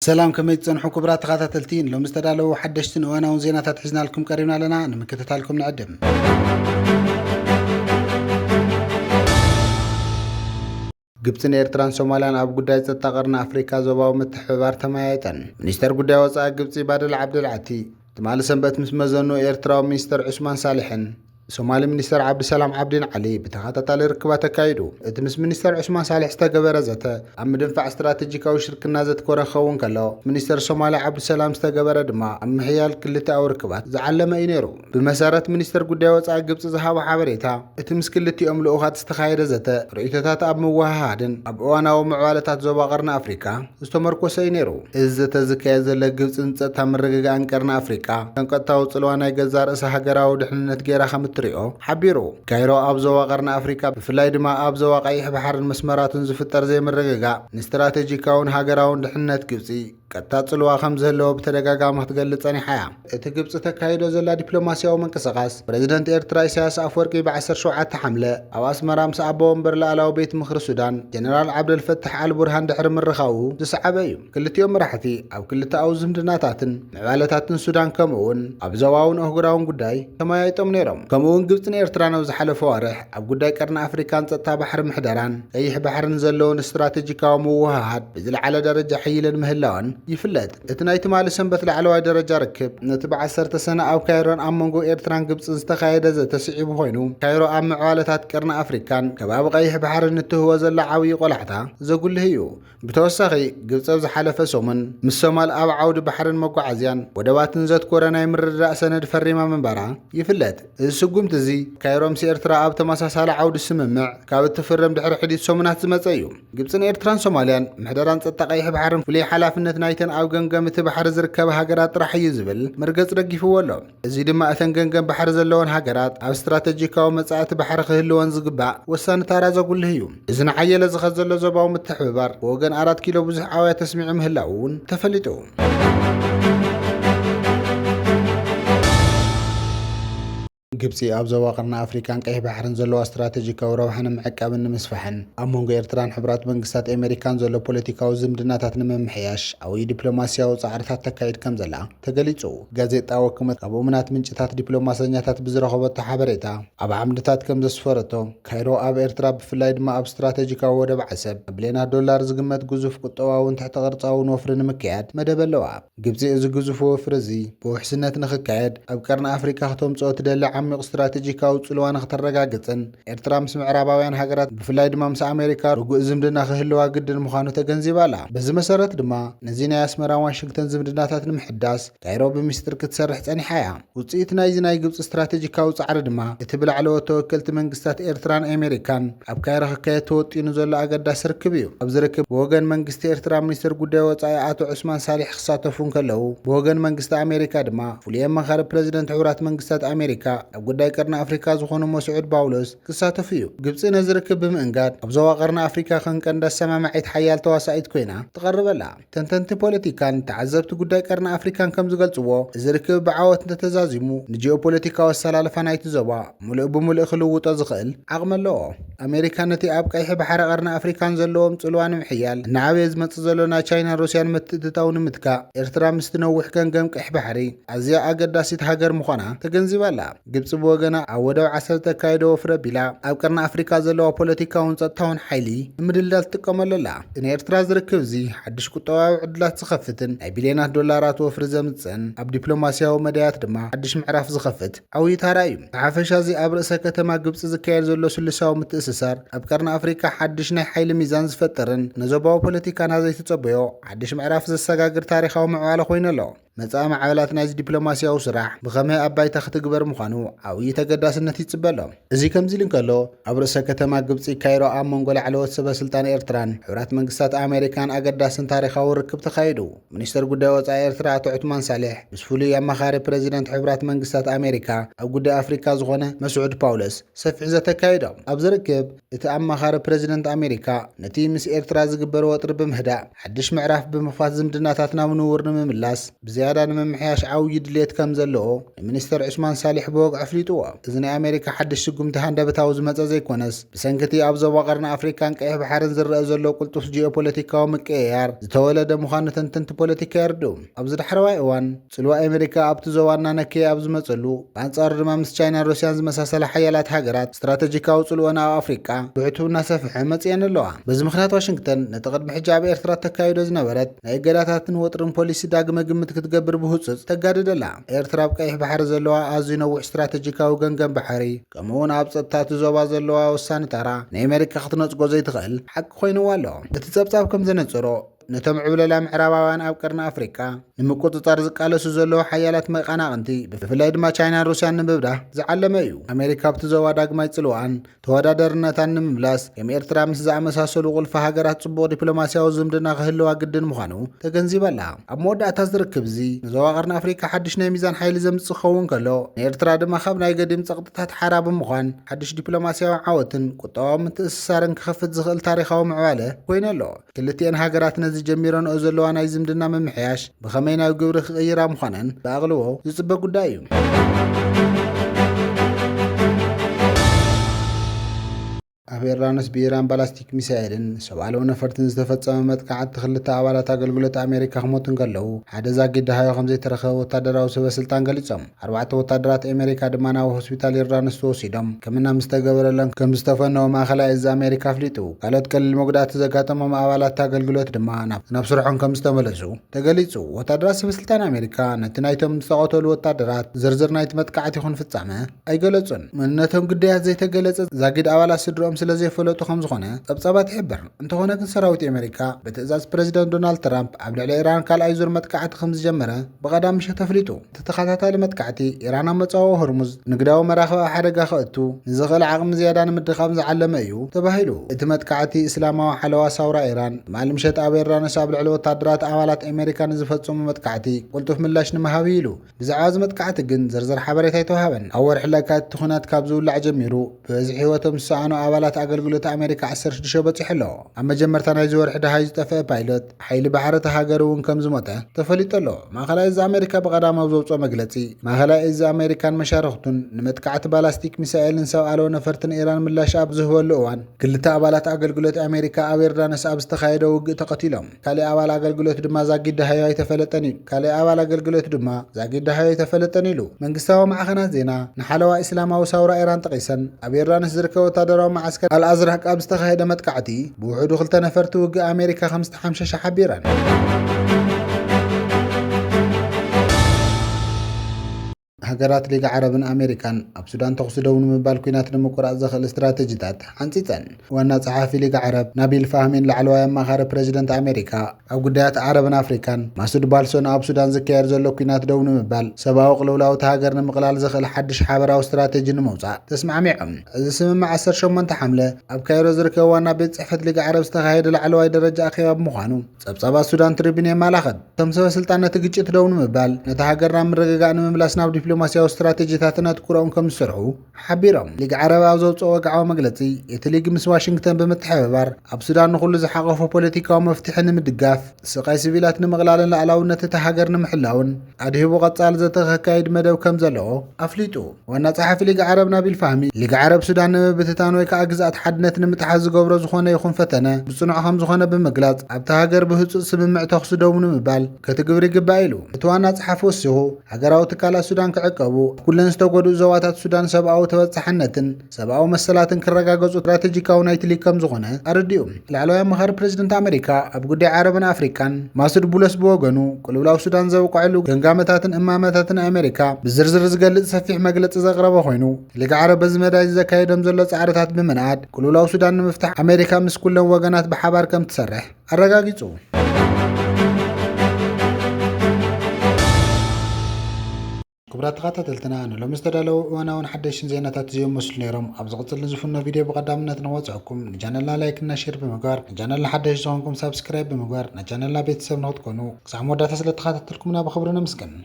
سلام كما يتصنحوا كبرات تخاتلتين لو مستدالوا حدشتن وانا وزينات تحزنا لكم قريبنا لنا نمكتتها لكم نعدم ግብፅን ኤርትራን ሶማሊያን ኣብ ጉዳይ ጸጥታ ቀርኒ ኣፍሪካ ዞባዊ ምትሕብባር ተመያይጠን ሚኒስተር ጉዳይ ወጻኢ ግብፂ ባደል ዓብደልዓቲ ትማሊ ሰንበት ምስ መዘኑ ኤርትራዊ ሚኒስተር ዑስማን ሳሊሕን ሶማሊ ሚኒስተር ዓብድሰላም ዓብዲን ዓሊ ብተኸታታሊ ርክባት ተካይዱ እቲ ምስ ሚኒስተር ዑስማን ሳሊሕ ዝተገበረ ዘተ ኣብ ምድንፋዕ ስትራቴጂካዊ ሽርክና ዘትኮረ ክኸውን ከሎ ሚኒስተር ሶማሊ ዓብድሰላም ዝተገበረ ድማ ኣብ ምሕያል ክልተኣዊ ርክባት ዝዓለመ እዩ ነይሩ ብመሰረት ሚኒስተር ጉዳይ ወጻኢ ግብፂ ዝሃቦ ሓበሬታ እቲ ምስ ክልቲኦም ልኡኻት ዝተኻየደ ዘተ ርእይቶታት ኣብ ምውሃሃድን ኣብ እዋናዊ ምዕባለታት ዞባ ቀርኒ ኣፍሪካ ዝተመርኮሰ እዩ ነይሩ እዚ ዘተ ዝካየድ ዘሎ ግብፅን ጸጥታ ምርግጋእን ቀርኒ ኣፍሪካ ቀንቀጥታዊ ጽልዋ ናይ ገዛ ርእሲ ሃገራዊ ድሕንነት ጌራ ሪኦ ሓቢሩ ካይሮ ኣብ ዞባ ቀርኒ ኣፍሪካ ብፍላይ ድማ ኣብ ዞባ ቀይሕ ባሕርን መስመራትን ዝፍጠር ዘይምርግጋእ ንስትራቴጂካውን ሃገራውን ድሕንነት ግብፂ ቀጥታ ጽልዋ ከም ዘለዎ ብተደጋጋሚ ክትገልጽ ጸኒሓ እያ እቲ ግብፂ ተካይዶ ዘላ ዲፕሎማስያዊ ምንቅስቓስ ፕሬዚደንት ኤርትራ ኢሳያስ ኣፍወርቂ ብ17 ሓምለ ኣብ ኣስመራ ምስ ኣቦ ወንበር ላዕላዊ ቤት ምክሪ ሱዳን ጀነራል ዓብደልፈታሕ አልቡርሃን ድሕሪ ምርኻቡ ዝሰዓበ እዩ ክልቲኦም መራሕቲ ኣብ ክልተኣዊ ዝምድናታትን ምዕባለታትን ሱዳን ከምኡውን ኣብ ዞባውን ኣህጉራውን ጉዳይ ተመያይጦም ነይሮም ከምኡውን ግብፅን ኤርትራን ኣብ ዝሓለፈ ወርሕ ኣብ ጉዳይ ቀርኒ ኣፍሪካን ጸጥታ ባሕሪ ምሕደራን ቀይሕ ባሕርን ዘለውን ስትራቴጂካዊ ምውህሃድ ብዝለዓለ ደረጃ ሕይልን ምህላውን ይፍለጥ እቲ ናይ ትማሊ ሰንበት ላዕለዋይ ደረጃ ርክብ ነቲ ብ10 ሰነ ኣብ ካይሮን ኣብ መንጎ ኤርትራን ግብፅን ዝተኻየደ ዘተስዒቡ ኮይኑ ካይሮ ኣብ ምዕባለታት ቀርኒ ኣፍሪካን ከባቢ ቀይሕ ባሕርን እትህቦ ዘላ ዓብዪ ቆላሕታ ዘጉልህ እዩ ብተወሳኺ ግብፂ ኣብ ዝሓለፈ ሰሙን ምስ ሶማል ኣብ ዓውዲ ባሕርን መጓዓዝያን ወደባትን ዘትኮረ ናይ ምርድዳእ ሰነድ ፈሪማ ምንባራ ይፍለጥ እዚ ስጉምቲ እዚ ካይሮ ምስ ኤርትራ ኣብ ተመሳሳሊ ዓውዲ ስምምዕ ካብ እትፍረም ድሕሪ ሕዲት ሰሙናት ዝመፀ እዩ ግብፅን ኤርትራን ሶማልያን ምሕደራን ጸጥታ ቀይሕ ባሕርን ፍሉይ ሓላፍነት ናይተን ኣብ ገምገም እቲ ባሕሪ ዝርከባ ሃገራት ጥራሕ እዩ ዝብል መርገጽ ረጊፍዎ ኣሎ እዚ ድማ እተን ገምገም ባሕሪ ዘለወን ሃገራት ኣብ ስትራቴጂካዊ መጻእቲ ባሕሪ ክህልወን ዝግባእ ወሳኒ ታራ ዘጉልህ እዩ እዚ ንዓየለ ዝኸት ዘሎ ዞባዊ ምትሕብባር ብወገን 4 ኪሎ ብዙሕ ዓወያ ተስሚዑ ምህላው እውን ተፈሊጡ ግብፂ ኣብ ዞባ ቀርኒ ኣፍሪካን ቀይሕ ባሕርን ዘለዎ ስትራቴጂካዊ ረብሓን ምዕቃብን ንምስፋሕን ኣብ መንጎ ኤርትራን ሕብራት መንግስታት ኣሜሪካን ዘሎ ፖለቲካዊ ዝምድናታት ንምምሕያሽ ዓብዪ ዲፕሎማስያዊ ጻዕርታት ተካይድ ከም ዘላ ተገሊጹ ጋዜጣ ወክመት ካብ እሙናት ምንጭታት ዲፕሎማሰኛታት ብዝረኸበቶ ሓበሬታ ኣብ ዓምድታት ከም ዘስፈረቶ ካይሮ ኣብ ኤርትራ ብፍላይ ድማ ኣብ ስትራቴጂካዊ ወደብ ዓሰብ ብሊዮናት ዶላር ዝግመት ግዙፍ ቁጠባውን ትሕተ ቅርጻውን ወፍሪ ንምክያድ መደብ ኣለዋ ግብፂ እዚ ግዙፍ ወፍሪ እዚ ብውሕስነት ንኽካየድ ኣብ ቀርኒ ኣፍሪካ ክተምጽኦ ትደሊ ዓሚቕ ስትራቴጂካዊ ጽልዋ ንኽተረጋግፅን ኤርትራ ምስ ምዕራባውያን ሃገራት ብፍላይ ድማ ምስ ኣሜሪካ ርጉእ ዝምድና ክህልዋ ግድን ምዃኑ ተገንዚባ ኣላ በዚ መሰረት ድማ ነዚ ናይ ኣስመራን ዋሽንግተን ዝምድናታት ንምሕዳስ ካይሮ ብምስጢር ክትሰርሕ ጸኒሓ እያ ውፅኢት ናይዚ ናይ ግብፂ ስትራቴጂካዊ ጻዕሪ ድማ እቲ ብላዕለዎት ተወከልቲ መንግስታት ኤርትራን ኣሜሪካን ኣብ ካይሮ ክካየድ ተወጢኑ ዘሎ ኣገዳሲ ርክብ እዩ ኣብዚ ርክብ ብወገን መንግስቲ ኤርትራ ሚኒስትር ጉዳይ ወጻኢ ኣቶ ዑስማን ሳሊሕ ክሳተፉን ከለዉ ብወገን መንግስቲ ኣሜሪካ ድማ ፍሉይ ኣማኻሪ ፕሬዚደንት ሕብራት መንግስታት ኣሜሪካ ኣብ ጉዳይ ቀርኒ ኣፍሪካ ዝኾኑ መስዑድ ጳውሎስ ክሳተፉ እዩ ግብፂ ነዚ ርክብ ብምእንጋድ ኣብ ዞባ ቀርኒ ኣፍሪካ ክንቀንዳ ሰማማዒት ሓያል ተዋሳኢት ኮይና ትቐርበላ ተንተንቲ ፖለቲካን ተዓዘብቲ ጉዳይ ቀርኒ ኣፍሪካን ከም ዝገልጽዎ እዚ ርክብ ብዓወት እንተተዛዚሙ ንጂኦፖለቲካዊ ኣሰላለፋ ናይቲ ዞባ ሙሉእ ብምሉእ ክልውጦ ዝኽእል ዓቕሚ ኣለዎ ኣሜሪካ ነቲ ኣብ ቀይሕ ባሕሪ ቀርኒ ኣፍሪካን ዘለዎም ጽልዋ ንምሕያል ንዓበየ ዝመጽእ ዘሎ ናይ ቻይናን ሩስያን ምትእትታው ንምትካእ ኤርትራ ምስ ትነውሕ ገምገም ቀይሕ ባሕሪ ኣዝያ ኣገዳሲት ሃገር ምዃና ተገንዚባ ኣላ ግብፂ ብወገና ኣብ ወደብ ዓሰብ ተካይዶ ወፍረ ቢላ ኣብ ቀርኒ ኣፍሪካ ዘለዋ ፖለቲካውን ጸጥታውን ሓይሊ ንምድልዳል ትጥቀመሉ ኣላ ንኤርትራ ዝርክብ እዚ ሓድሽ ቁጠባዊ ዕድላት ዝኸፍትን ናይ ቢልዮናት ዶላራት ወፍሪ ዘምጽእን ኣብ ዲፕሎማስያዊ መድያት ድማ ሓድሽ ምዕራፍ ዝኸፍት ዓብዪ ታራ እዩ ብሓፈሻ እዚ ኣብ ርእሰ ከተማ ግብፂ ዝካየድ ዘሎ ስልሳዊ ምትእስሳር ኣብ ቀርኒ ኣፍሪካ ሓድሽ ናይ ሓይሊ ሚዛን ዝፈጥርን ነዞባዊ ፖለቲካ ናዘይትጸበዮ ሓድሽ ምዕራፍ ዘሰጋግር ታሪኻዊ ምዕባለ ኮይኑ ኣሎ መጻኢ ማዕበላት ናይዚ ዲፕሎማስያዊ ስራሕ ብኸመይ ኣብ ባይታ ክትግበር ምዃኑ ዓብዪ ተገዳስነት ይጽበሎ እዚ ከምዚ ኢሉ እንከሎ ኣብ ርእሰ ከተማ ግብፂ ካይሮ ኣብ መንጎ ላዕለዎት ሰበስልጣን ኤርትራን ሕብራት መንግስታት ኣሜሪካን ኣገዳስን ታሪኻዊ ርክብ ተኻይዱ ሚኒስተር ጉዳይ ወጻኢ ኤርትራ ኣቶ ዑስማን ሳሊሕ ምስ ፍሉይ ኣማኻሪ ፕሬዚደንት ሕብራት መንግስታት ኣሜሪካ ኣብ ጉዳይ ኣፍሪካ ዝኾነ መስዑድ ጳውሎስ ሰፊሕ ዘተካይዶም ኣብዚ ርክብ እቲ ኣማኻሪ ፕሬዚደንት ኣሜሪካ ነቲ ምስ ኤርትራ ዝግበር ወጥሪ ብምህዳእ ሓድሽ ምዕራፍ ብምኽፋት ዝምድናታት ናብ ንውር ንምምላስ زيادة ممحياش عاوي دليت كم زلو المنستر عثمان صالح بوق عفليتو إذن أمريكا حد الشقم تهان بتاوز متى زي كونس بسنكتي أبزا وقرنا أفريكان كأيه بحارن زر زلو قلتوس جيوبوليتيكا ومكيار زتولد مخانة تنت بوليتيكا يردو أبز دحروا إيوان سلوا أمريكا أبتو زوانا نكي أبز متسلو بانصار رمامس تشاينا روسيان زمساسل حيالات هاجرات استراتيجيكا وصلونا أفريكا بعتو ناسف حمت يعني اللوعة بز مخنات واشنطن نتقد بحجاب إرترا تكايدو زنبرت نايقلاتاتن وطرن بوليسي داقم قمت كتقبر بهوصص تقادد لا إرترا بكايح بحر زلوها أزينو استراتيجيكا وغنغن بحري كمون أبصبتات زوبا زلوها وسان ترى نيمريكا خطنوز قوزي تخل حق خوينو والو بتتصبصاب كم زنصرو نتم عبللا معراباوان أب قرن أفريقيا نمكوتطار زقالسو زلو حيالات مقناقنتي بفلاي دما تشاينا روسيان نببدا زعلم እዩ أمريكا بتزوا داغماي ጽልዋን ተወዳዳርነታን ንምምላስ ከም ኤርትራ ምስ ዝኣመሳሰሉ ቁልፊ ሃገራት ጽቡቕ ዲፕሎማሲያዊ ዝምድና ክህልዋ ግድን ምዃኑ ተገንዚበላ ኣብ መወዳእታ ዝርከብ እዚ ንዞባ ቀርኒ ኣፍሪካ ሓድሽ ናይ ሚዛን ሓይሊ ዘምጽእ ክኸውን ከሎ ንኤርትራ ድማ ካብ ናይ ገዲም ጸቕጥታት ሓራ ብምዃን ሓድሽ ዲፕሎማሲያዊ ዓወትን ቁጠባዊ ምትእስሳርን ክኸፍት ዝኽእል ታሪኻዊ ምዕባለ ኮይኑ ኣሎ ክልቲአን ሃገራት ነዚ ጀሚረንኦ ዘለዋ ናይ ዝምድና ምምሕያሽ ብኸመይ ናብ ግብሪ ክቕይራ ምዃነን ብኣቕልቦ ዝጽበ ጉዳይ እዩ ኣብ ኢራንስ ብኢራን ባላስቲክ ሚሳኤልን ሰብኣለዊ ነፈርትን ዝተፈጸመ መጥቃዕቲ ክልተ ኣባላት ኣገልግሎት ኣሜሪካ ክሞቱን ከለዉ ሓደ ዛጊድ ሃዮ ከም ዘይተረኸበ ወታደራዊ ሰበስልጣን ገሊጾም ኣርባዕተ ወታደራት ኣሜሪካ ድማ ናብ ሆስፒታል ኢራንስ ተወሲዶም ከምና ምስ ተገበረለን ከም ዝተፈነወ ማእኸላይ እዝ ኣሜሪካ ኣፍሊጡ ካልኦት ቀሊል መጉዳእቲ ዘጋጠሞም ኣባላት ኣገልግሎት ድማ ናብ ስርሖም ከም ዝተመለሱ ተገሊጹ ወታደራት ሰበስልጣን ኣሜሪካ ነቲ ናይቶም ዝተቐተሉ ወታደራት ዝርዝር ናይቲ መጥቃዕቲ ይኹን ፍጻመ ኣይገለጹን መንነቶም ግዳያት ዘይተገለጸ ዛጊድ ኣባላት ስድሮም ስለዚህ ፈለጡ ከም ዝኾነ ጸብጻባት ይሕብር እንተኾነ ግን ሰራዊት ኣሜሪካ በትእዛዝ ፕሬዚደንት ዶናልድ ትራምፕ ኣብ ልዕሊ ኢራን ካልኣይ ዙር መጥቃዕቲ ከም ዝጀመረ ብቐዳም ምሸት ተፍሊጡ እቲ ተኸታታሊ መጥቃዕቲ ኢራን ኣብ መጻወ ሆርሙዝ ንግዳዊ መራኸቢ ሓደጋ ከእቱ ንዝኽእል ዓቕሚ ዝያዳ ንምድኻም ዝዓለመ እዩ ተባሂሉ እቲ መጥቃዕቲ እስላማዊ ሓለዋ ሳውራ ኢራን ማል ምሸት ኣብ ኢራንስ ኣብ ልዕሊ ወታደራት ኣባላት ኣሜሪካ ንዝፈጸሙ መጥቃዕቲ ቁልጡፍ ምላሽ ንምሃብ ኢሉ ብዛዕባ እዚ መጥቃዕቲ ግን ዝርዝር ሓበሬታ ኣይተዋሃበን ኣብ ወርሒ ለካቲት እቲ ኩናት ካብ ዝውላዕ ጀሚሩ ብበዝሒ ህይወቶም ዝሰኣኑ ኣባላት ኣገልግሎት ኣሜሪካ 16 በፂሑ ኣሎ ኣብ መጀመርታ ናይ ዝወርሒ ደሃይ ዝጠፍአ ፓይሎት ሓይሊ ባሕሪ ሃገር እውን ከም ዝሞተ ተፈሊጡ ኣሎ ማእኸላይ እዝ ኣሜሪካ ብቐዳማዊ ዘውፅኦ መግለፂ ማእኸላይ እዝ ኣሜሪካን መሻርክቱን ንመጥቃዕቲ ባላስቲክ ሚሳኤልን ሰብኣለዊ ነፈርትን ኢራን ምላሽ ኣብ ዝህበሉ እዋን ክልተ ኣባላት ኣገልግሎት ኣሜሪካ ኣብ ኤርዳነስ ኣብ ዝተኻየደ ውግእ ተቐቲሎም ካልእ ኣባል ኣገልግሎት ድማ ዛጊድ ሃዮ ኣይተፈለጠን ኢሉ ካልእ ኣባል ኣገልግሎት ድማ ዛጊድ ሃዮ ኣይተፈለጠን ኢሉ መንግስታዊ ማዕኸናት ዜና ንሓለዋ እስላማዊ ሳውራ ኢራን ጠቒሰን ኣብ ኤርዳነስ ዝርከብ ወታደራዊ ማዕስከር الأزرق أب استخدم متقعتي بوحدو خلت نفرت وجا أمريكا 15 حبيران هجرات ليغا عربن أمريكان أب سودان تقصدون من بالكوينات نمقرأ زخل استراتيجيات حنسيتن وانا صحافي ليغا عرب نبيل فاهمين لعلوية مخار بريزيدنت أمريكا أو قديات عربن أفريكان مسعود بالسون أب سودان زكير زلو كوينات دون من بال سباو قلولاو تهاجر نمقلال زخل حدش حابر أو استراتيجي نموزع تسمع معهم إذا سمع مع أسر شو من تحمله أب كايرو زركا وانا بيت صحفة ليغا عرب استغايد لعلوية درجة أخيرا بمخانو سبسابا السودان تريبيني مالاخد تمسوا سلطانة تجيش دون من بال نتهاجر من رجعنا من بلاسنا ودبلوماسيا استراتيجيتاتنا تكورون كم سرعو حبيرهم ليغ عرب أوزوت وقعوا مجلسي يتليق مس واشنطن بمتحبر أب سودان نقول زحقه في بوليتيكا ومفتحن مدقاف سقاي سبيلاتنا مغلالن لعلاونا تتهاجرنا محلاون عده وقت صال زتخ كايد مدو كم زلعو أفليتو وانا صحفي ليغ عربنا بالفهمي ليغ عرب سودان بتتانوي كأجزاء حدنتنا متحز قبر زخونه يخون فتنة بصنعهم زخونه بمجلات أب تهاجر بهتص سمع تخصدون مبال كتجبري قبائلو توانا صحفو السهو هجراو تكالا سودان كعقبو كلن استوغدو زواتات سودان سبعو تبصحنتن سبعو مسلاتن كرغاغزو استراتيجيكاو نايتلي كم زغونه ارديوم العلوية مخار بريزيدنت امريكا اب غدي عربن افريكان ماسد بولس بوغنو قلولاو سودان زوقعلو غنغامتاتن امامتاتن امريكا بزرزر زغلጽ سفيح مغلጽ زغربه خوينو لغا عرب بزمداي زكايدم زلو صعرታት بمنعاد قلولاو سودان مفتح امريكا مس كلن وغنات بحبار كم تسرح الرغاغيصو كبرات غاتا تلتنا أنا لو مستدلو وانا ونحدشن زيناتات زيوم مسل نيرم أبز قتل نزفنا فيديو بقدامنا تنواتعكم نجانلنا لايك نشير بمقار نجانلنا حدش زونكم سابسكرايب بمقار نجانلنا بيتساب نغط كونو سعمو داتا سلت خاتت تلكمنا بخبرنا مسكن